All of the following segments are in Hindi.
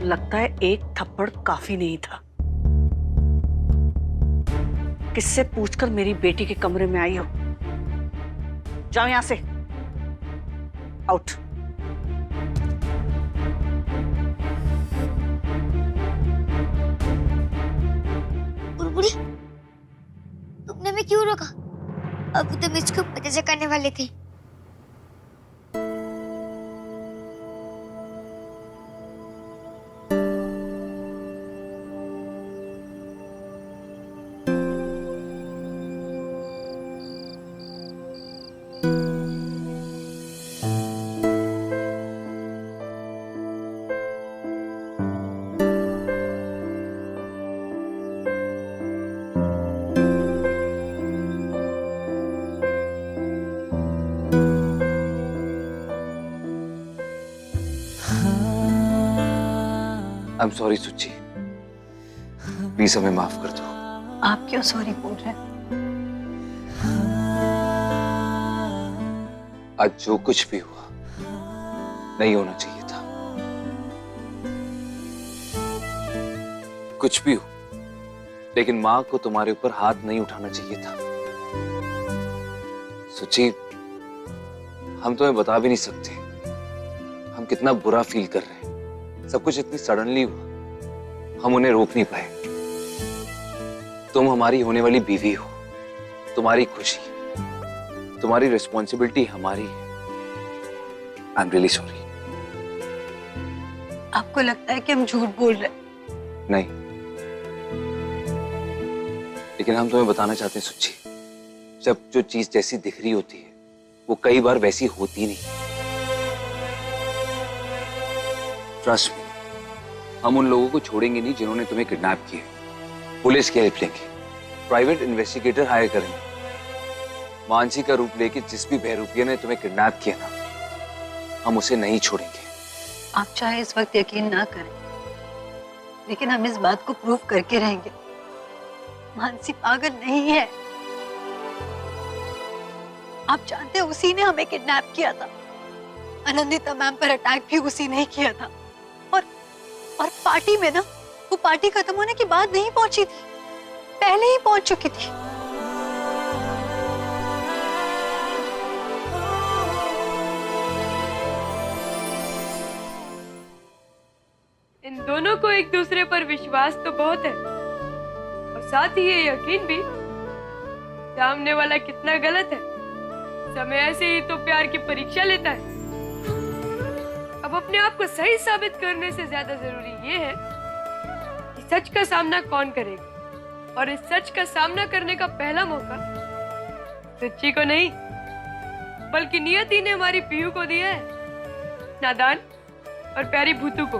लगता है एक थप्पड़ काफी नहीं था। किससे पूछकर मेरी बेटी के कमरे में आई हो? जाओ यहां से, आउट। बुलबुली, तुमने हमें क्यों रोका? अब तुम इसको मजे करने वाले थे। आई एम सॉरी सुची, प्लीज हमें माफ कर दो। आप क्यों सॉरी बोल रहे हैं? आज जो कुछ भी हुआ नहीं होना चाहिए था। कुछ भी हो, लेकिन मां को तुम्हारे ऊपर हाथ नहीं उठाना चाहिए था। सुची, हम तुम्हें बता भी नहीं सकते हम कितना बुरा फील कर रहे हैं। सब कुछ इतनी सडनली हुआ, हम उन्हें रोक नहीं पाए। तुम हमारी होने वाली बीवी हो, तुम्हारी खुशी, तुम्हारी रिस्पॉन्सिबिलिटी हमारी है। I am really sorry. आपको लगता है कि हम झूठ बोल रहे हैं? नहीं, लेकिन हम तुम्हें बताना चाहते हैं सुची, जब जो चीज जैसी दिख रही होती है वो कई बार वैसी होती नहीं। ट्रस्ट मी, हम उन लोगों को छोड़ेंगे नहीं जिन्होंने तुम्हें किडनैप किया। पुलिस की हेल्प लेंगे, प्राइवेट इन्वेस्टिगेटर हायर करेंगे। मानसी का रूप लेके जिस भी बहरूपिया ने तुम्हें किडनैप किया ना, हम उसे नहीं छोड़ेंगे। आप चाहे इस वक्त यकीन ना करें, लेकिन हम इस बात को प्रूव करके रहेंगे। मानसी पागल नहीं है। आप जानते हैं उसी ने हमें किडनैप किया था। आनंदिता मैम पर अटैक भी उसी ने किया था। और पार्टी में ना, वो पार्टी खत्म होने की बाद नहीं पहुंची थी, पहले ही पहुंच चुकी थी। इन दोनों को एक दूसरे पर विश्वास तो बहुत है, और साथ ही ये यकीन भी सामने वाला कितना गलत है। समय ऐसे ही तो प्यार की परीक्षा लेता है। अब अपने आप को सही साबित करने से ज्यादा जरूरी ये है कि सच का सामना कौन करेगा, और इस सच का सामना करने का पहला मौका सच्ची को नहीं बल्कि नियति ने हमारी पीहू को दिया है, नादान और प्यारी भूतू को।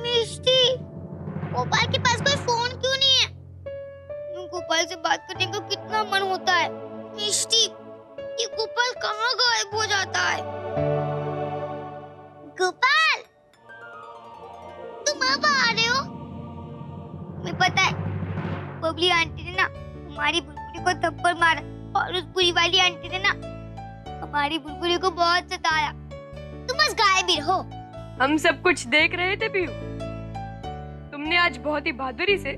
मिष्टी, गोपाल के पास कोई फोन क्यों नहीं है? गोपाल से बात करने का कितना मन होता है। मिष्टी, ये गोपाल कहाँ गायब हो जाता है? गोपाल, तुम अब आ रहे हो? मुझे पता है, बबली आंटी ने ना हमारी बुलबुली को थप्पड़ मारा, और उस बुरी वाली आंटी ने ना हमारी बुलबुली को बहुत सताया। तुम बस गायब ही रहो। हम सब कुछ देख रहे थे पीहू। तुमने आज बहुत ही बहादुरी से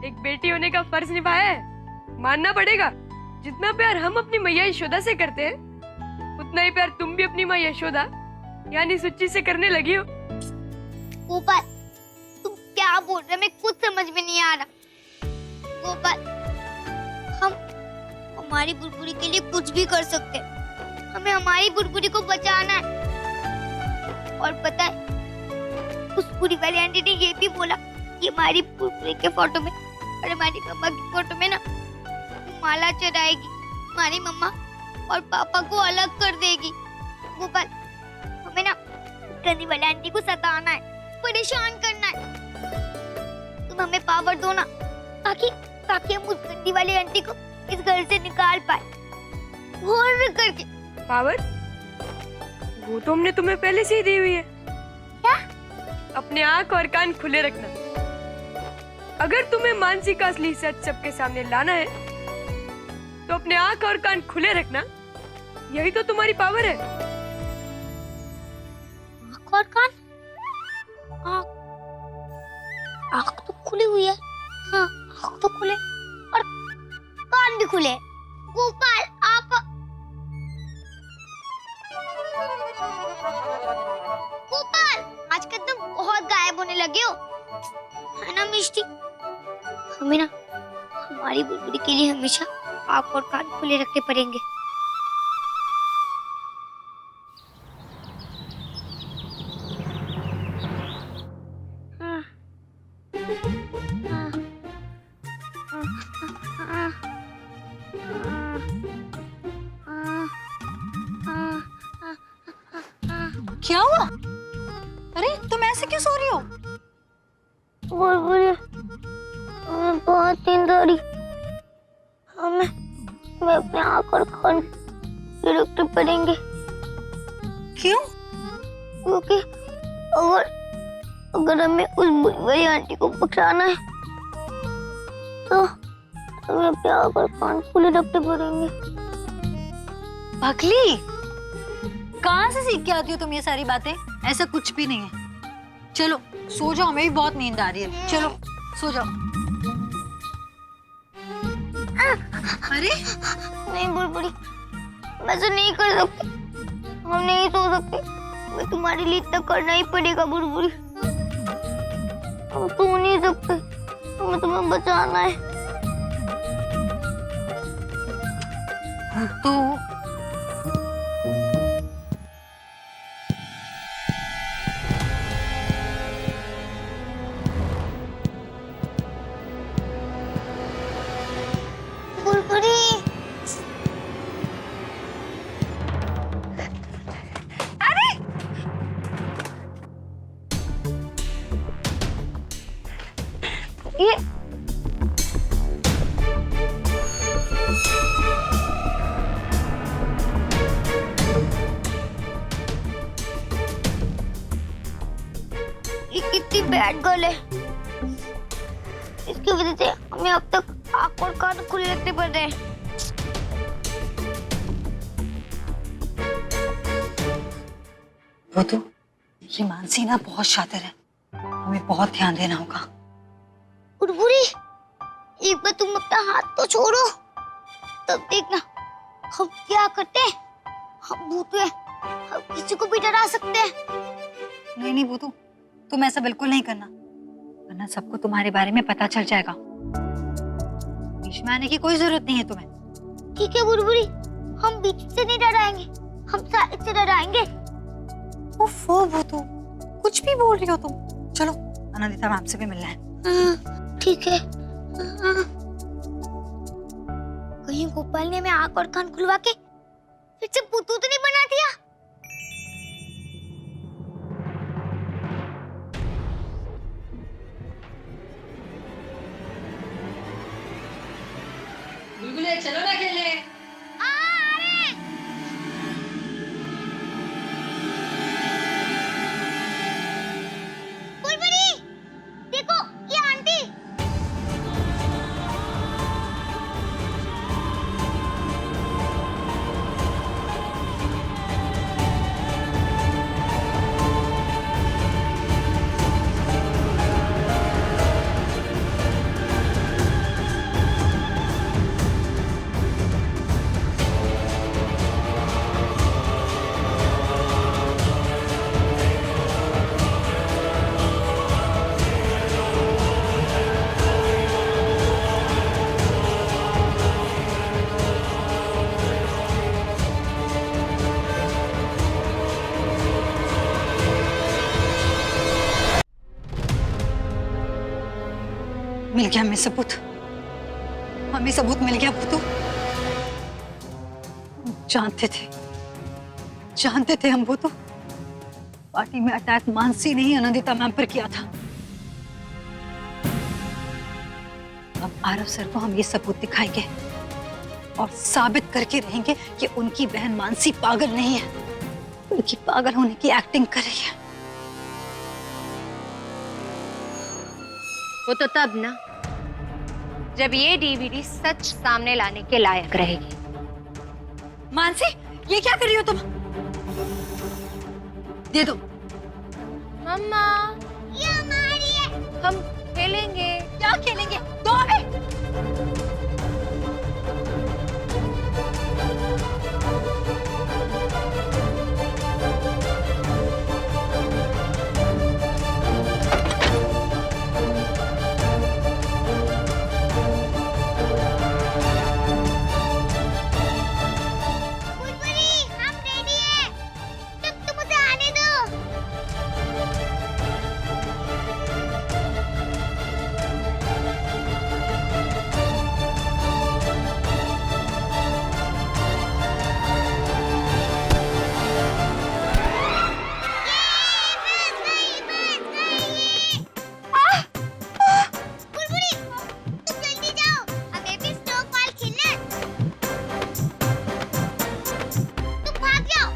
एक बेटी होने का फर्ज निभाया है। मानना पड़ेगा, जितना प्यार हम अपनी मैया यशोदा से करते हैं, उतना ही प्यार तुम भी अपनी माँ यशोदा यानी सुच्ची से करने लगी हो। गोपाल, तुम क्या बोल रहे हो? मैं कुछ समझ में नहीं आ रहा। गोपाल, हम हमारी बुलबुली के लिए कुछ भी कर सकते हैं। हमें हमारी बुलबुली को बचाना है। और पता है, उस बुरी वाली आंटी ने ये भी बोला कि हमारी बुलबुली के फोटो में और हमारी मम्मा की फोटो में ना माला चढ़ाएगी, हमारी मम्मा और पापा को अलग कर देगी। गोपाल, हमें ना गंदी वाली आंटी को सताना है, परेशान करना है। तुम हमें पावर दो ना, ताकि हम उस गंदी वाली आंटी को इस घर से निकाल पाए। और करके पावर? वो तो हमने तुम्हें पहले से ही दी हुई है। क्या? अपने आंख और कान खुले रखना। अगर तुम्हें मानसी का असली सच सबके सामने लाना है, तो अपने आंख और कान खुले रखना। यही तो तुम्हारी पावर है। आँख और कान, आँख आँख तो खुली हुई है। हाँ, आँख तो खुले और कान भी खुले। गोपाल आप गोपाल आजकल तुम बहुत गायब होने लगे हो, है ना मिष्टी? हमें ना हमारी बुलबुली के लिए हमेशा आँख और कान खुले रखने पड़ेंगे। क्या हुआ? अरे तुम ऐसे क्यों सो रही हो? बुलबुली हमें बहुत नींद आ रही, हमें अपने आँख और कान खुले रखने पड़ेंगे। क्यों? क्योंकि अगर हमें उस बुरी वाली आंटी को पकड़ाना है तो हमें अपने आँख और कान खुले रखने पड़ेंगे। पगली, कहाँ से सीख के आती हो तुम ये सारी बातें? ऐसा कुछ भी नहीं है। चलो सो जाओ, हमें भी बहुत नींद आ रही है। चलो सो जाओ। अरे नहीं बुलबुली, मैं तो नहीं कर सकती, हम नहीं सो सकते। मैं तुम्हारे लिए इतना करना ही पड़ेगा बुलबुली। हम सो नहीं सकते, हमें तुम्हें बचाना है। तो बुलबुली ये कितनी बैड गर्ल है, इसकी वजह से हमें अब तक आँख और कान खुले रखने पड़ रहे हैं। वो तो ये मानसी ना बहुत शातिर है, हमें बहुत ध्यान देना होगा। बुलबुली एक बार तुम अपना हाथ तो छोड़ो, तब देखना हम क्या करते हैं। हम भूत हैं, हम किसी को भी डरा सकते हैं। नहीं नहीं भूतू, तुम ऐसा बिल्कुल नहीं करना, वरना सबको तुम्हारे बारे में पता चल जाएगा। बीच में आने की कोई जरूरत नहीं है तुम्हें। ठीक है बुलबुली, हम बीच से नहीं डराएंगे, हम साइड से डराएंगे। ओफो भूतू, कुछ भी बोल रही हो तुम। चलो आनंदिता मैम से भी मिलना है। ठीक है। कहीं गोपाल ने हमें आँख और कान खुलवा के फिर से भूतू तो नहीं बना दिया? बुलबुले चलो ना खेलने। बुलबुली देखो ये आंटी। मिल गया हमें सबूत, हमें सबूत मिल गया भूतू। जानते थे हम भूतू, पार्टी में अटैक मानसी ने ही आनंदिता मैम पर किया था। अब आरव सर को हम ये सबूत दिखाएंगे और साबित करके रहेंगे कि उनकी बहन मानसी पागल नहीं है, बल्कि पागल होने की एक्टिंग कर रही है। वो तो तब ना जब ये डीवीडी सच सामने लाने के लायक रहेगी। मानसी, ये क्या कर रही हो तुम? दे दो, मम्मा ये हमारी है। हम खेलेंगे। क्या खेलेंगे? दो हमें। बुलबुली हम रेडी हैं। तुम मुझे आने दो। बुलबुली तुम जल्दी जाओ, हमें भी स्नोफॉल खेलना है। तुम भाग जाओ।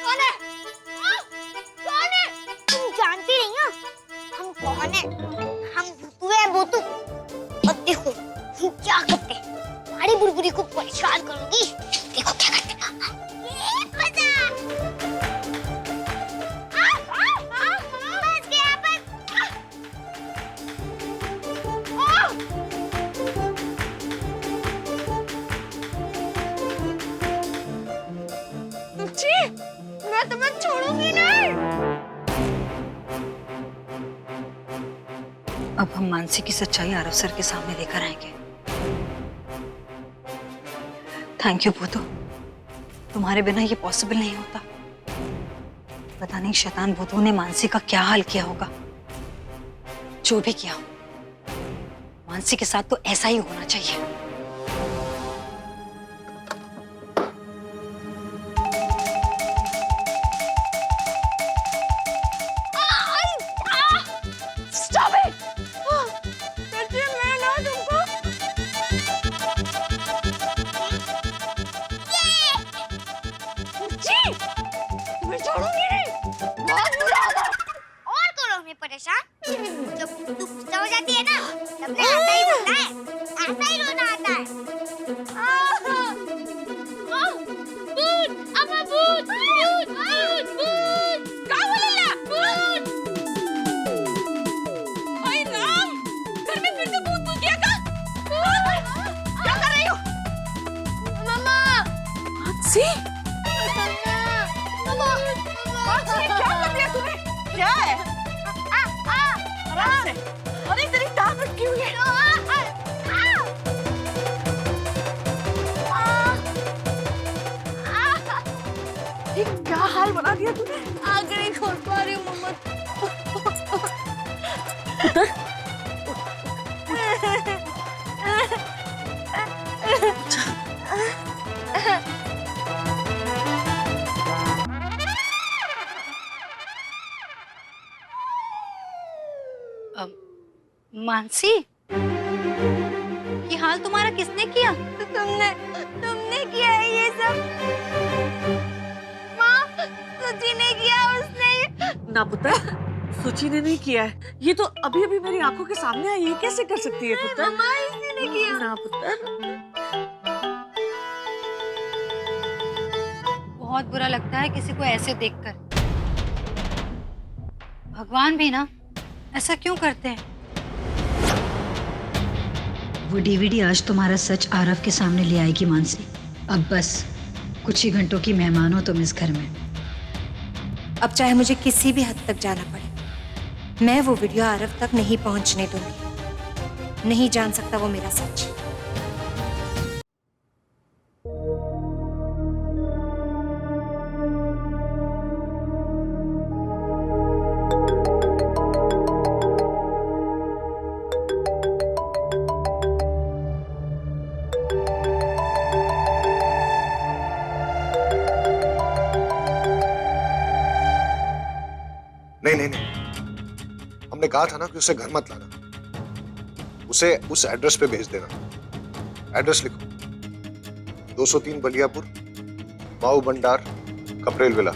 कौन है? कौन है? तुम जानती नहीं हो हम कौन है? हम भूतू है, भूतू। और देखो हम क्या करते हैं। हमारी बुलबुली को परेशान करूंगी। देखो क्या करते हैं। ये मजा। बच गया बस। जी, मैं तुम्हें छोड़ूंगी नहीं। अब हम मानसी की सच्चाई आरव सर के सामने लेकर आएंगे। थैंक यू भूतो, तुम्हारे बिना ये पॉसिबल नहीं होता। पता नहीं शैतान भूतों ने मानसी का क्या हाल किया होगा। जो भी किया हो, मानसी के साथ तो ऐसा ही होना चाहिए। Stop it! सच्ची मैं ना तुमको। जी, मैं छोड़ूंगी नहीं। बहुत बुरा होगा। और करो हमें परेशान। जब तू गुस्सा हो जाती है ना, तब ना ऐसा ही होता है। ऐसा ही रोना आता है। भूत, अब भूत, भूत, भूत, भूत। क्या बोलेला? भूत। हाय राम, घर में फिर से भूत भूत किया था। क्या कर रही हो? मम्मा। मानसी? मम्मा, मानसी क्या कर दिया तूने? क्या है? आराम से। अरे तेरी टांग अटकी हुई है। ये क्या हाल बना दिया तूने? आग नहीं खोल पा रही हूँ मम्मा। मानसी, ये हाल तुम्हारा किसने किया? तुमने किया है ये सब। माँ, सुची ने किया, उसने। ना पुत्र, सुची ने नहीं किया है। ये तो अभी अभी मेरी आंखों के सामने आई। ये कैसे कर सकती है पुत्र? मम्मा, इसी ने किया। ना पुत्र। बहुत बुरा लगता है किसी को ऐसे देखकर। भगवान भी ना ऐसा क्यों करते हैं? वो डीवीडी आज तुम्हारा सच आरव के सामने ले आएगी मानसी। अब बस कुछ ही घंटों की मेहमान हो तुम इस घर में। अब चाहे मुझे किसी भी हद तक जाना पड़े, मैं वो वीडियो आरव तक नहीं पहुंचने दूंगी। नहीं जान सकता वो मेरा सच। नहीं नहीं नहीं, हमने कहा था ना कि उसे घर मत लाना, उसे उस एड्रेस पे भेज देना। एड्रेस लिखो, 203 बलियापुर, माऊ भंडार, कपरेल विला।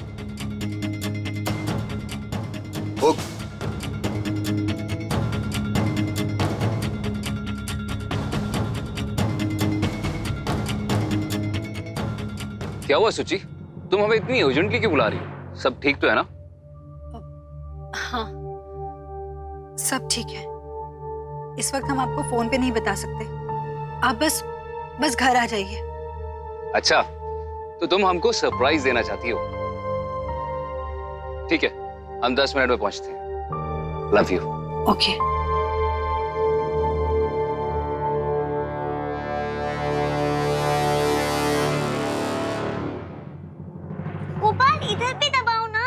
बुक। क्या हुआ सुची, तुम हमें इतनी अर्जेंटली क्यों बुला रही हो? सब ठीक तो है ना? हाँ, सब ठीक है। इस वक्त हम आपको फोन पे नहीं बता सकते। आप बस घर आ जाइए। अच्छा, तो तुम हमको सरप्राइज देना चाहती हो? ठीक है, हम 10 मिनट में पहुंचते हैं। Love you. ओके। गोपाल इधर भी दबाओ ना।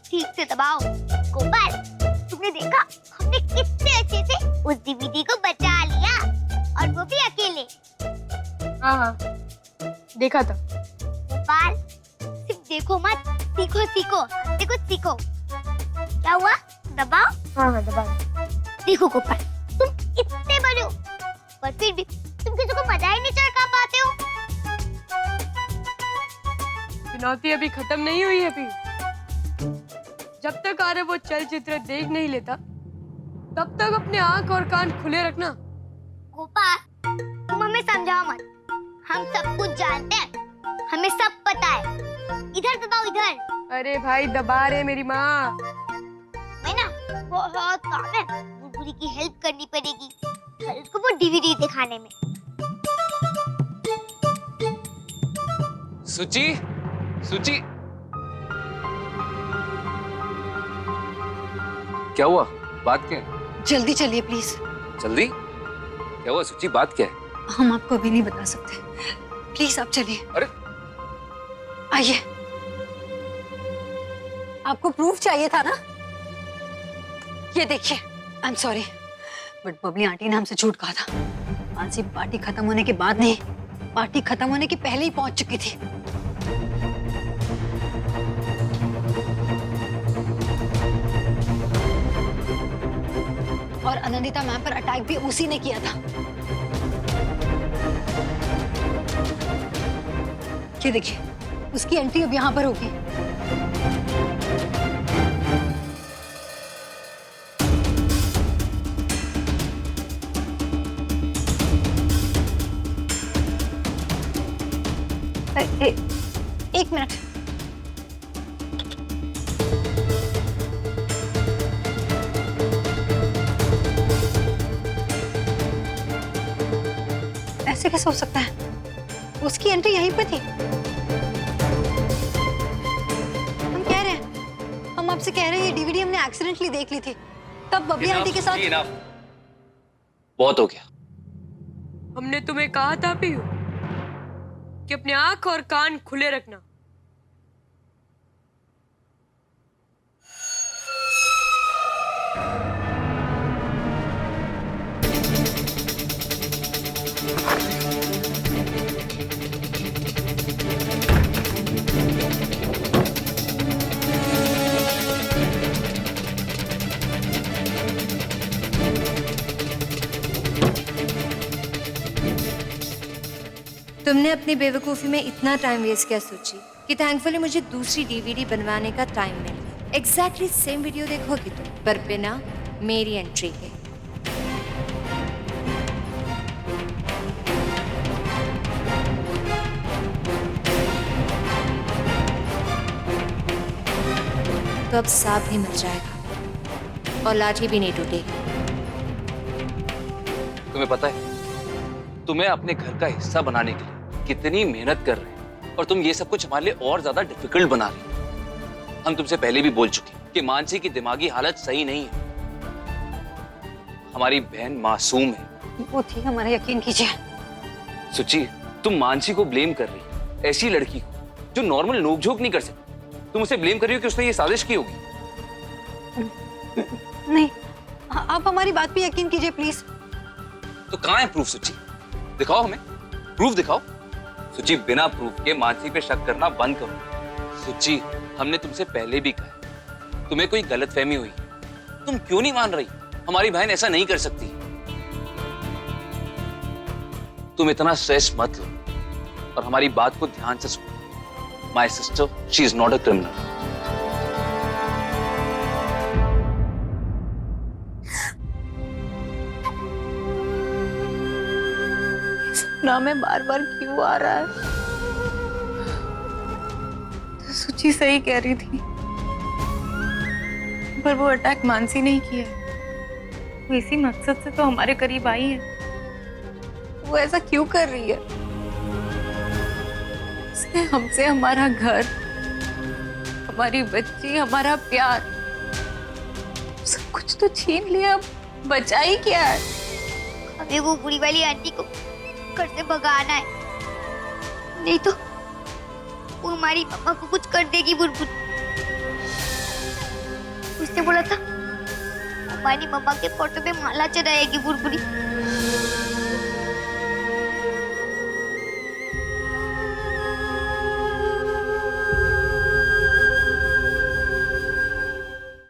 ठीक से दबाओ। गोपाल तुमने देखा हमने कितने अच्छे से उस डीवीडी को बचा लिया, और वो भी अकेले। हाँ, देखा था। गोपाल सिर्फ देखो मत, सीखो सीखो, हमसे कुछ सीखो। क्या हुआ? दबाओ। हाँ, दबाओ। देखो गोपाल, तुम इतने बड़े हो पर फिर भी तुम किसी को मजा ही नहीं चढ़ा पाते हो। चुनौती अभी खत्म नहीं हुई है। अभी जब तक आरव वो चलचित्र देख नहीं लेता, तब तक अपने आंख और कान खुले रखना। गोपाल तुम हमें समझाओ मत, हम सब कुछ जानते हैं, हमें सब पता है। इधर दबाओ, इधर। अरे भाई दबा रहे मेरी माँ। मैं ना बहुत काम है, बुलबुली की हेल्प करनी पड़ेगी कल उसको वो डीवीडी दिखाने में। सुची, सुची, क्या हुआ? बात क्या है? जल्दी चलिए प्लीज। जल्दी? क्या हुआ सुची, बात क्या है? हम आपको अभी नहीं बता सकते, प्लीज आप चलिए। अरे आइए। आपको प्रूफ चाहिए था ना? ये देखिए। I am sorry, but Babli aunty ने हमसे झूठ कहा था। मानसी पार्टी खत्म होने के बाद नहीं, पार्टी खत्म होने के पहले ही पहुंच चुकी थी। और आनंदिता मैम पर अटैक भी उसी ने किया था। ये देखिए, उसकी एंट्री अब यहां पर होगी। एक मिनट। ऐसे कैसे हो सकता है? उसकी एंट्री यहीं पे थी। हम कह रहे हैं, हम आपसे कह रहे हैं ये डीवीडी हमने एक्सीडेंटली देख ली थी, तब बबली आंटी के साथ। बहुत हो गया। हमने तुम्हें कहा था पीयू कि अपने आंख और कान खुले रखना। तुमने अपनी बेवकूफ़ी में इतना टाइम वेस्ट किया सोची कि थैंकफुली मुझे दूसरी डीवीडी बनवाने का टाइम मिल गया। एग्जैक्टली सेम वीडियो देखोगी तुम, पर बिना मेरी एंट्री के। तो अब सांप भी मिल जाएगा और लाठी भी नहीं टूटेगी। तुम्हें पता है, तुम्हें अपने घर का हिस्सा बनाने के लिए कितनी मेहनत कर रहे हैं, और तुम ये सब कुछ हमारे लिए और ज्यादा डिफिकल्ट बना रही हो। हम तुमसे पहले भी बोल चुके हैं कि मानसी की दिमागी हालत सही नहीं है। हमारी बहन मासूम है। वो थी, हमारा यकीन कीजिए। सुची, तुम मानसी को ब्लेम कर रही हो, ऐसी लड़की को जो नॉर्मल नोकझोंक नहीं कर सकती। तुम उसे ब्लेम कर रही हो कि उसने ये साजिश की होगी। नहीं, आप हमारी बात पे यकीन कीजिए प्लीज। तो कहाँ है प्रूफ सुची? दिखाओ हमें, प्रूफ दिखाओ। सुची, बिना प्रूफ के मानसी पे शक करना बंद करो। सुची, हमने तुमसे पहले भी कहा तुम्हें कोई गलतफहमी हुई, तुम क्यों नहीं मान रही? हमारी बहन ऐसा नहीं कर सकती। तुम इतना स्ट्रेस मत लो और हमारी बात को ध्यान से सुनो। My sister, she is not a criminal. सपना में बार बार क्यों आ रहा है? तो सुची सही कह रही थी, पर वो अटैक मानसी नहीं किया। वो इसी मकसद से तो हमारे करीब आई है। वो ऐसा क्यों कर रही है? उसने हमसे हमारा घर, हमारी बच्ची, हमारा प्यार, सब कुछ तो छीन लिया। अब बचा ही क्या है? हमें वो बुरी वाली आंटी को घर से भगाना है, नहीं तो वो हमारी मम्मा को कुछ कर देगी। बुलबुल उसने बोला था हमारी मम्मा के फोटो पे माला चढ़ाएगी बुलबुली।